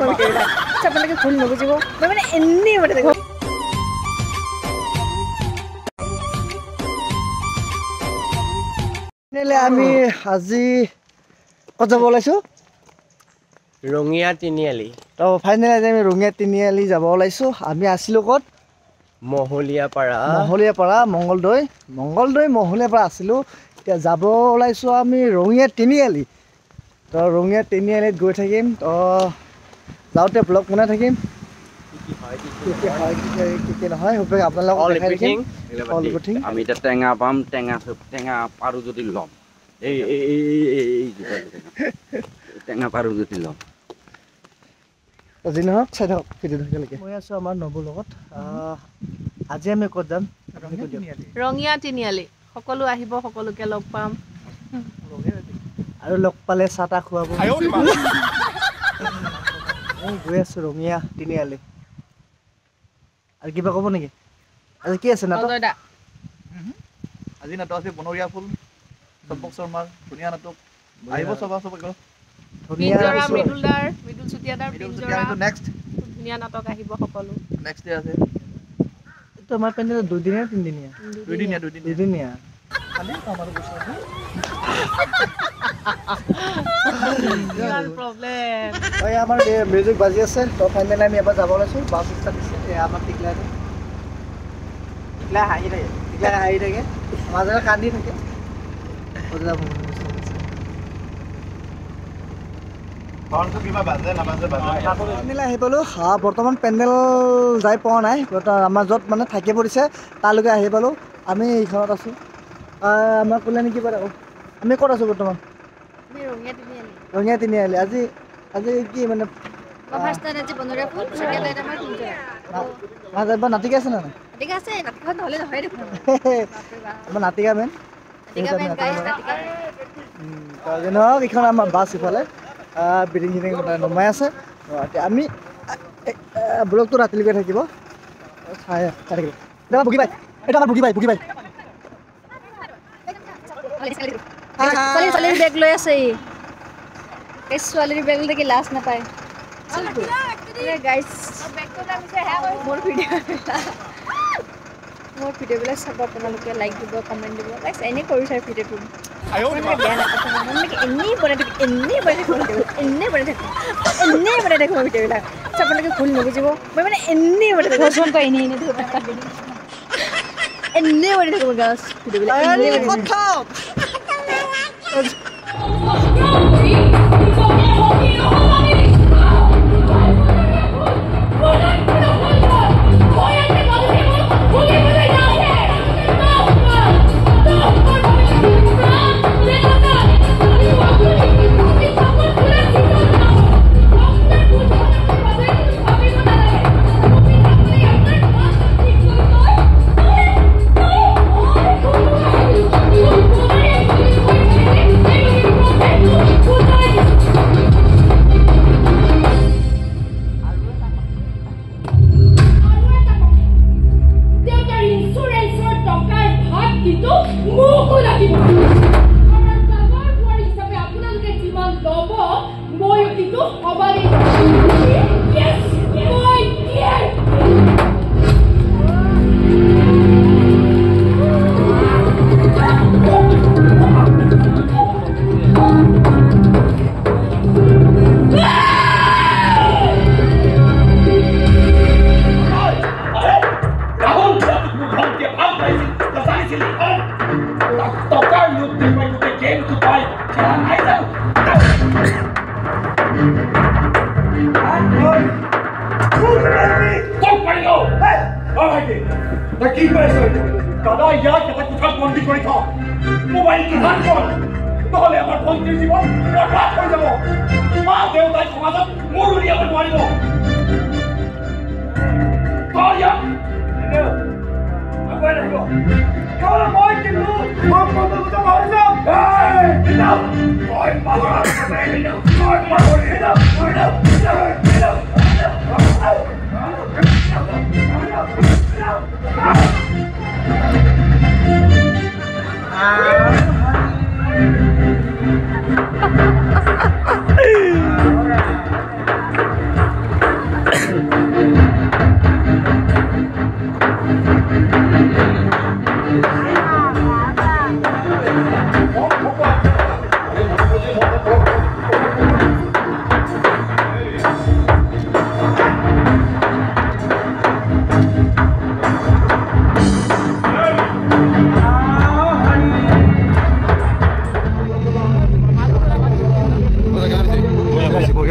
দেখো ভিডিঅ'বিলাক আপোনালোকে ভুল নুবুজিব মই মানে এনেই বনাই থাকোঁ আমি আজি ক'ত যাব ওলাইছোঁ ৰঙিয়া তিনিআলি তো ফাইনেলি আজি আমি ৰঙিয়া তিনিআলি যাব ওলাইছোঁ আমি আছিলোঁ ক'ত মহলীয়াপাৰা মংগলদৈ আছিলোঁ এতিয়া যাব ওলাইছোঁ আমি ৰঙিয়া তিনিআলি তো ৰঙিয়া তিনিআলিত গৈ থাকিম তো যাওঁতে ব্লগ বনাই থাকিম কি নহয় আপোনালোকক দেখাই থাকিম আমি এতিয়া টেঙা পাম টেঙা পাৰো যদি ল'ম এই টেঙা পাৰো যদি ল'ম যি নহওক চাই থাকক ভিডিঅ'টো মই আছোঁ আমাৰ নবুৰ লগত আজি আমি ক'ত যাম ৰঙিয়া তিনিআলি সকলো আহিব সকলোকে লগ পাম আৰু লগ পালে চাহ তাহ খুৱাব গৈ আছোঁ ৰঙিয়া তিনিআলি আৰু কিবা ক'ব নেকি আজি কি আছে নাটক আজি নাটক আছে বনৰীয়া ফুল চম্পক শৰ্মাৰ ধুনীয়া নাটক আহিব চবকে মৃদুল চুতীয়াদাৰ নেক্সট ধুনীয়া নাটক আহিব সকলো নেক্সট ডে আছে এইটো আমাৰ পেণ্ডেল দুদিনীয়া তিনিদিনীয়া আমাৰ মিউজিক বাজি আছে তো ফাইনেলি আমি এবাৰ যাব ওলাইছোঁ বাছ ষ্টাৰ্ট দিছে আমাৰ টিকলাই হাঁহি থাকে মাজতে কান্দি থাকে আহি পালোঁ বৰ্তমান পেণ্ডেল যাই পোৱা নাই আমাৰ য'ত মানে থাকি পৰিছে তালৈকে আহি পালোঁ আমি এইখনত আছোঁ আমাৰ ক'লে নেকি বাৰু আমি ক'ত আছোঁ বৰ্তমান ৰঙিয়া তিনিআলি আজি কি মানে নাটিকা আছে নে নাই আমাৰ নাটিকা মেইন নহওক এইখন আমাৰ বাছ ইফালে বিল্ডিং চিল্ডিং নমাই আছে এতিয়া আমি ব্লগটো ৰাতিলৈকে থাকিব চাই থাকিব এতিয়া আমাৰ এটা আমাৰ ভুগি পাই ছোৱালীৰ বেগ লৈ আছে এই ছোৱালীৰ বেগ দেখি লাজ নাপায় মোৰ ভিডিঅ'বিলাক চাব আপোনালোকে লাইক দিব কমেণ্ট দিব গাইছ এনেই কৰিছে আৰু ভিডিঅ'টো বেয়া নাপায় এনেই বনাই থাকোঁ ভিডিঅ'বিলাক আপোনালোকে ভুল নুবুজিব মই মানে এনেই বনাই থাকোঁ এনেই বনাই থাকোঁ গাছ ভিডিঅ'বিলাক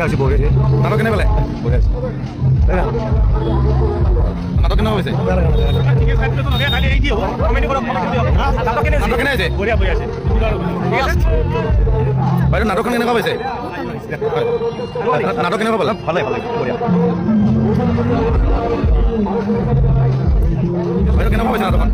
বঢ়িয়া হৈছে বঢ়িয়া নাটক কেনে পালে বঢ়িয়া হৈছে নাটক কেনে হৈছে বাইদেউ নাটকখন কেনেকুৱা পাইছে নাটক কেনেকুৱা পালে ভালে ভালে বঢ়িয়া বাইদেউ কেনেকুৱা পাইছে নাটকখন